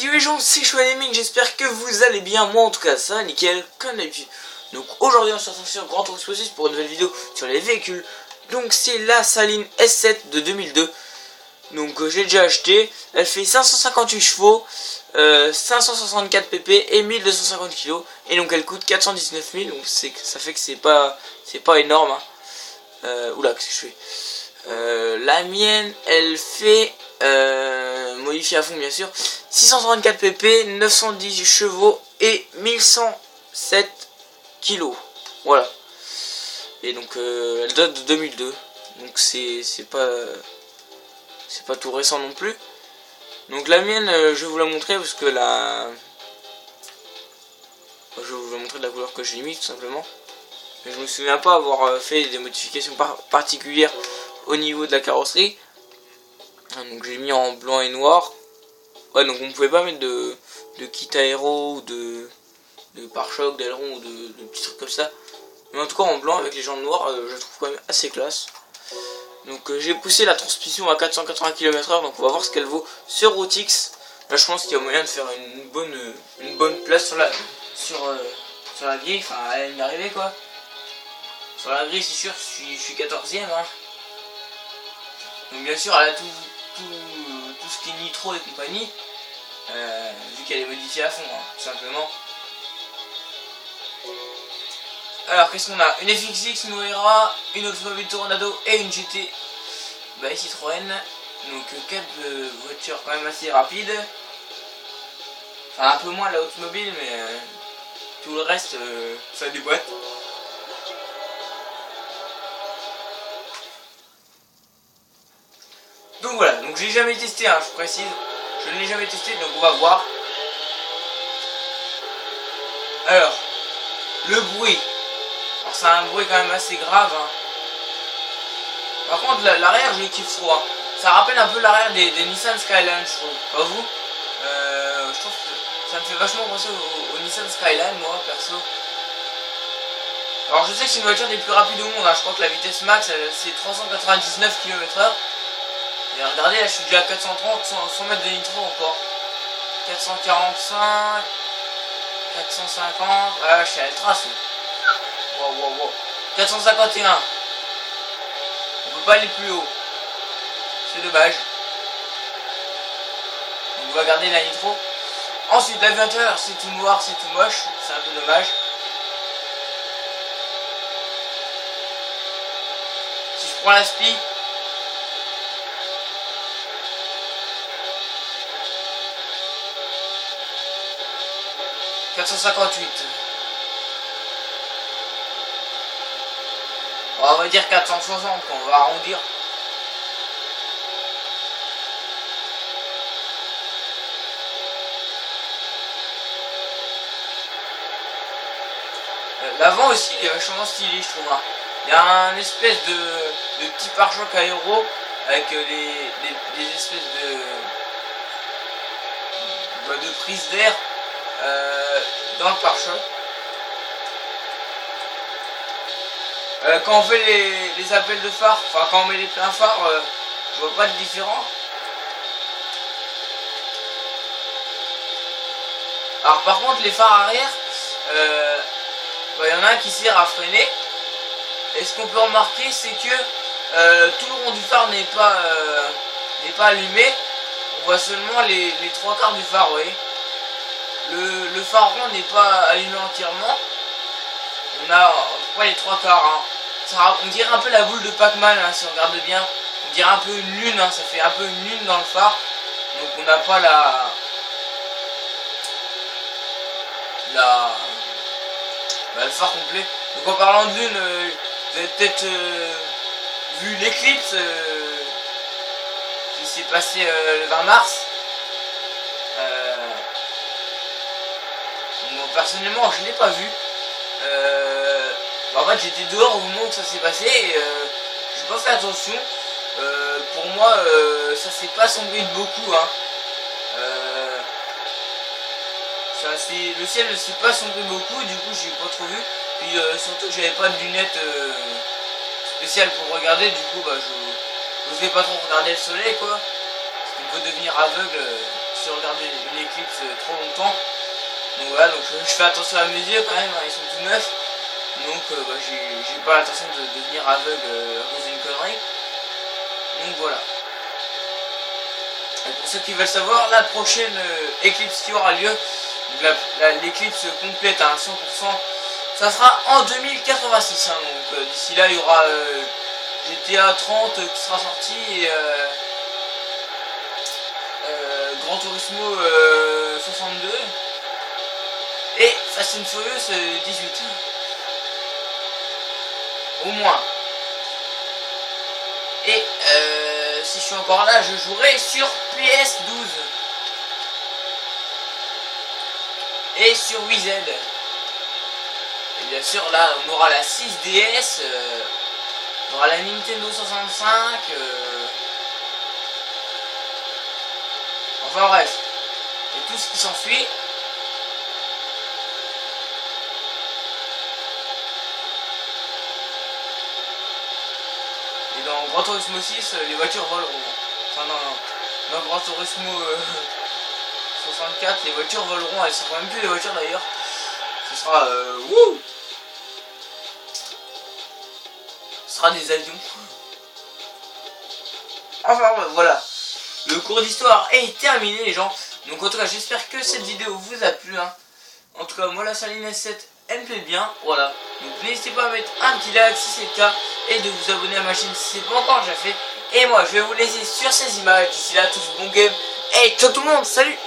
yo les gens, c'est Chouaneming, j'espère que vous allez bien, moi en tout cas ça, nickel, comme d'habitude. Donc aujourd'hui on se retrouve sur Grand Tour Explosif pour une nouvelle vidéo sur les véhicules. Donc c'est la Saline S7 de 2002. Donc j'ai déjà acheté, elle fait 558 chevaux, 564 pp et 1250 kg. Et donc elle coûte 419 000, donc ça fait que c'est pas énorme. Hein. Oula, qu'est-ce que je fais La mienne, elle fait... modifié à fond bien sûr, 634 pp, 910 chevaux et 1107 kg. Voilà. Et donc elle date de 2002. Donc c'est pas tout récent non plus. Donc la mienne, je vais vous la montrer parce que je vais vous la montrer de la couleur que j'ai mis tout simplement. Mais je me souviens pas avoir fait des modifications particulières au niveau de la carrosserie. Donc j'ai mis en blanc et noir. Ouais, donc on pouvait pas mettre de kit aéro ou de pare-choc, d'aileron ou de petits trucs comme ça. Mais en tout cas en blanc avec les jantes noires, je trouve quand même assez classe. Donc j'ai poussé la transmission à 480 km/h, donc on va voir ce qu'elle vaut sur Rotix. Là je pense qu'il y a moyen de faire une bonne place sur la grille, enfin à y arriver quoi. Sur la grille c'est sûr, je suis 14ème. Hein. Donc bien sûr elle a tout ce qui est nitro et compagnie, vu qu'elle est modifiée à fond, hein, tout simplement. Alors qu'est-ce qu'on a? Une FXX, une Oera, une Oldsmobile Toronado et une GT by Citroën. Donc 4 voitures quand même assez rapides. Enfin un peu moins la Oldsmobile, mais tout le reste ça déboîte. Donc voilà, donc j'ai jamais testé, hein, je précise, je ne l'ai jamais testé, donc on va voir. Alors, le bruit, alors c'est un bruit quand même assez grave. Hein. Par contre l'arrière je le kiffe trop, hein. Ça rappelle un peu l'arrière des Nissan Skyline, je trouve, pas vous? Je trouve que ça me fait vachement penser au Nissan Skyline, moi perso. Alors je sais que c'est une voiture des plus rapides au monde, hein. Je crois que la vitesse max c'est 399 km/h. Et regardez, là je suis déjà à 430 sans mettre de nitro encore. 445, 450, ah je suis à la trace. Wow. 451. On peut pas aller plus haut. C'est dommage. Donc on va garder la nitro. Ensuite la vue intérieure c'est tout noir, c'est tout moche. C'est un peu dommage. Si je prends la spi. « 458. On va dire 460, on va arrondir. L'avant aussi il est vachement stylé je trouve. Hein. Il y a un espèce de petit pare-choc aéro avec des espèces de prise d'air dans le pare-choc. Quand on fait les appels de phare, enfin quand on met les pleins phares, je vois pas de différence. Alors par contre les phares arrière, y en a un qui sert à freiner. Et ce qu'on peut remarquer c'est que tout le rond du phare n'est pas allumé. On voit seulement les 3/4 du phare, vous voyez. Le phare rond n'est pas allumé entièrement. On a pas les 3/4. Hein. On dirait un peu la boule de Pac-Man hein, si on regarde bien. On dirait un peu une lune. Hein, ça fait un peu une lune dans le phare. Donc on n'a pas le phare complet. Donc en parlant de lune, vous avez peut-être vu l'éclipse qui s'est passé le 20 mars. Bon, personnellement je l'ai pas vu. En fait j'étais dehors au moment où ça s'est passé et j'ai pas fait attention. Pour moi ça s'est pas sombré de beaucoup. Hein. Le ciel ne s'est pas sombré beaucoup, du coup j'ai pas trop vu. Puis surtout que j'avais pas de lunettes spéciales pour regarder, du coup je n'osais pas trop regarder le soleil quoi. Parce qu'on peut devenir aveugle si je regarde une éclipse trop longtemps. Donc voilà, donc je fais attention à mes yeux quand même, hein, ils sont tout neufs. Donc bah, j'ai pas l'intention de devenir aveugle à cause d'une connerie. Donc voilà. Et pour ceux qui veulent savoir, la prochaine éclipse qui aura lieu, l'éclipse complète à 100%, ça sera en 2086. Hein, donc d'ici là, il y aura GTA 30 qui sera sorti et Gran Turismo 62 et Fast and Furious 18. Au moins. Et si je suis encore là, je jouerai sur PS12 et sur Wii Z. Et bien sûr, là, on aura la 6DS, on aura la Nintendo 65. Enfin bref, et tout ce qui s'ensuit. Et dans Gran Turismo 6, les voitures voleront. Enfin non, dans Gran Turismo 64, les voitures voleront, elles seront même plus des voitures d'ailleurs. Ce sera wouh, ce sera des avions. Enfin voilà, le cours d'histoire est terminé les gens. Donc en tout cas j'espère que cette vidéo vous a plu hein. En tout cas moi la Saline S7 elle me plaît bien. Voilà, donc n'hésitez pas à mettre un petit like si c'est le cas et de vous abonner à ma chaîne si c'est pas encore déjà fait. Et moi je vais vous laisser sur ces images. D'ici là tous bon game et ciao tout le monde, salut.